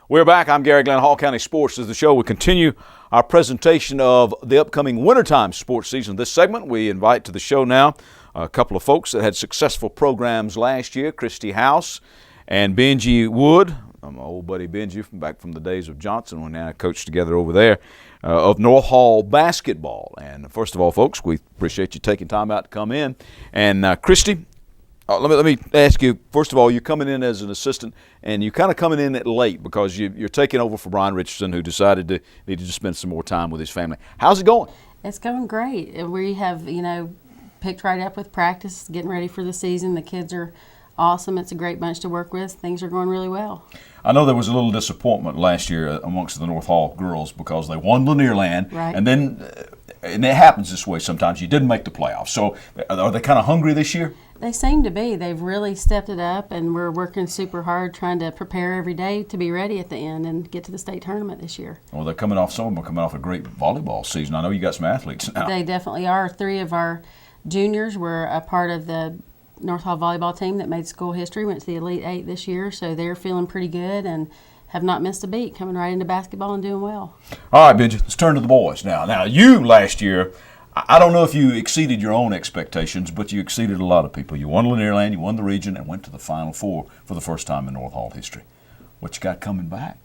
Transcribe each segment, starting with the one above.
We're back. I'm Garry Glenn, Hall County Sports. As the show will continue our presentation of the upcoming wintertime sports season. This segment, we invite to the show now a couple of folks that had successful programs last year, Kristi House and Benjie Wood. My old buddy Benjie back from the days of Johnson when I coached together over there, of North Hall basketball. And first of all, folks, we appreciate you taking time out to come in. And Kristi, let me ask you, first of all, you're coming in as an assistant, and you're kind of coming in at late because you're taking over for Brian Richardson, who decided to needed to spend some more time with his family. How's it going? It's going great. We have, picked right up with practice, getting ready for the season. The kids are awesome. It's a great bunch to work with. Things are going really well. I know there was a little disappointment last year amongst the North Hall girls because they won Lanierland, right. And then, and it happens this way sometimes, you didn't make the playoffs. So are they kind of hungry this year? They seem to be. They've really stepped it up, and we're working super hard trying to prepare every day to be ready at the end and get to the state tournament this year. Well, some of them are coming off a great volleyball season. I know you got some athletes now. They definitely are. 3 of our juniors were a part of the North Hall volleyball team that made school history, went to the Elite 8 this year, so they're feeling pretty good and have not missed a beat, coming right into basketball and doing well. All right, Benjie, let's turn to the boys now. Now, you last year, I don't know if you exceeded your own expectations, but you exceeded a lot of people. You won Lanierland, you won the region, and went to the Final Four for the first time in North Hall history. What you got coming back?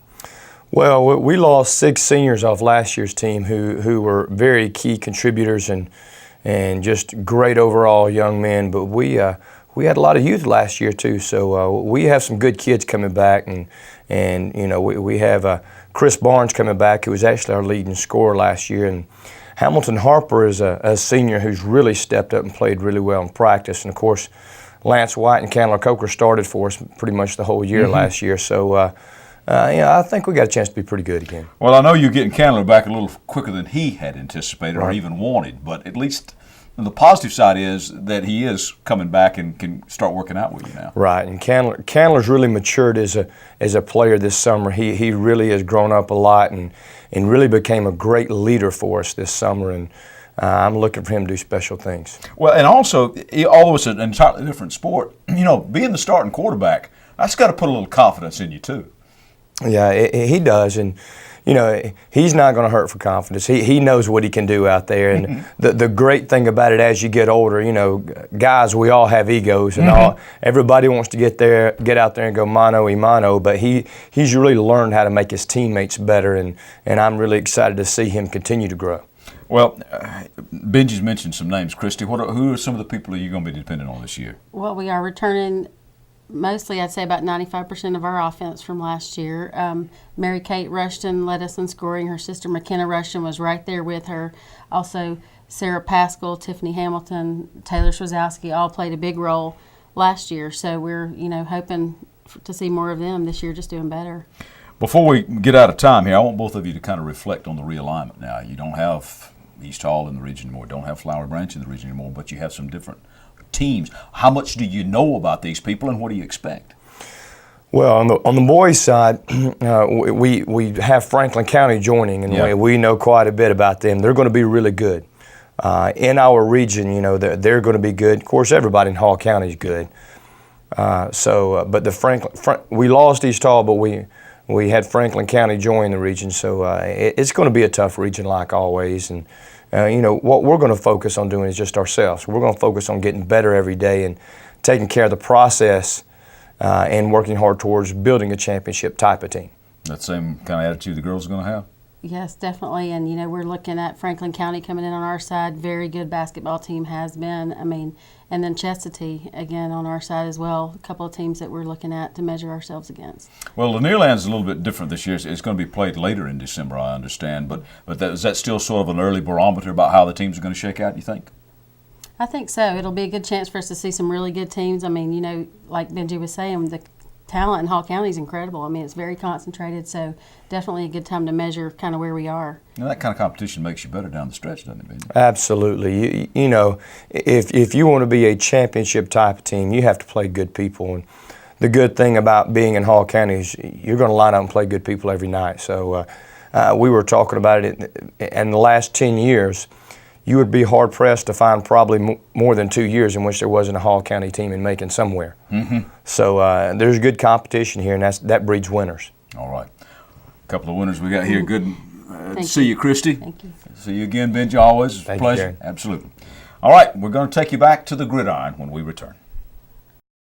Well, we lost 6 seniors off last year's team who were very key contributors and just great overall young men. But we had a lot of youth last year too, so we have some good kids coming back, and we have Chris Barnes coming back, who was actually our leading scorer last year, and Hamilton Harper is a senior who's really stepped up and played really well in practice. And, of course, Lance White and Candler Coker started for us pretty much the whole year last year. So, I think we got a chance to be pretty good again. Well, I know you're getting Candler back a little quicker than he had anticipated or even wanted, but at least the positive side is that he is coming back and can start working out with you now. Right, and Candler's really matured as a player this summer. He really has grown up a lot and really became a great leader for us this summer, and I'm looking for him to do special things. Well, and also, although it's an entirely different sport, being the starting quarterback, that's got to put a little confidence in you too. Yeah, he does, and he's not going to hurt for confidence. He knows what he can do out there, and the great thing about it, as you get older, guys, we all have egos, and everybody wants to get out there and go mano a mano, but he's really learned how to make his teammates better, and I'm really excited to see him continue to grow. Well, Benjie's mentioned some names. Kristi, who are some of the people you're going to be dependent on this year? Well, we are returning mostly, I'd say about 95% of our offense from last year. Mary Kate Rushton led us in scoring. Her sister McKenna Rushton was right there with her. Also, Sarah Pascal, Tiffany Hamilton, Taylor Swazowski all played a big role last year. So we're, hoping to see more of them this year, just doing better. Before we get out of time here, I want both of you to kind of reflect on the realignment now. You don't have East Hall in the region anymore, don't have Flower Branch in the region anymore, but you have some different teams. How much do you know about these people, and what do you expect? Well, on the boys' side, we have Franklin County joining, and we know quite a bit about them. They're going to be really good. In our region, they're going to be good. Of course, everybody in Hall County is good. But we lost East Hall, but we had Franklin County join the region, so it's going to be a tough region like always. And what we're going to focus on doing is just ourselves. We're going to focus on getting better every day and taking care of the process and working hard towards building a championship type of team. That same kind of attitude the girls are going to have? Yes, definitely. And, we're looking at Franklin County coming in on our side. Very good basketball team has been. And then Chestatee, again, on our side as well. A couple of teams that we're looking at to measure ourselves against. Well, Lanierland's a little bit different this year. It's going to be played later in December, I understand. But is that still sort of an early barometer about how the teams are going to shake out, you think? I think so. It'll be a good chance for us to see some really good teams. Like Benjie was saying, the talent in Hall County is incredible. It's very concentrated, so definitely a good time to measure kind of where we are. Now, that kind of competition makes you better down the stretch, doesn't it, Benjie? Absolutely. If you want to be a championship type of team, you have to play good people. And the good thing about being in Hall County is you're going to line up and play good people every night. So we were talking about it in the last 10 years. You would be hard-pressed to find probably more than 2 years in which there wasn't a Hall County team in Macon somewhere. So there's good competition here, and that breeds winners. All right. couple of winners we got here. Good to Thank see you, Kristi. Thank you. See you again, Benjie. Always a Thank you, pleasure. Garry. Absolutely. All right, we're going to take you back to the gridiron when we return.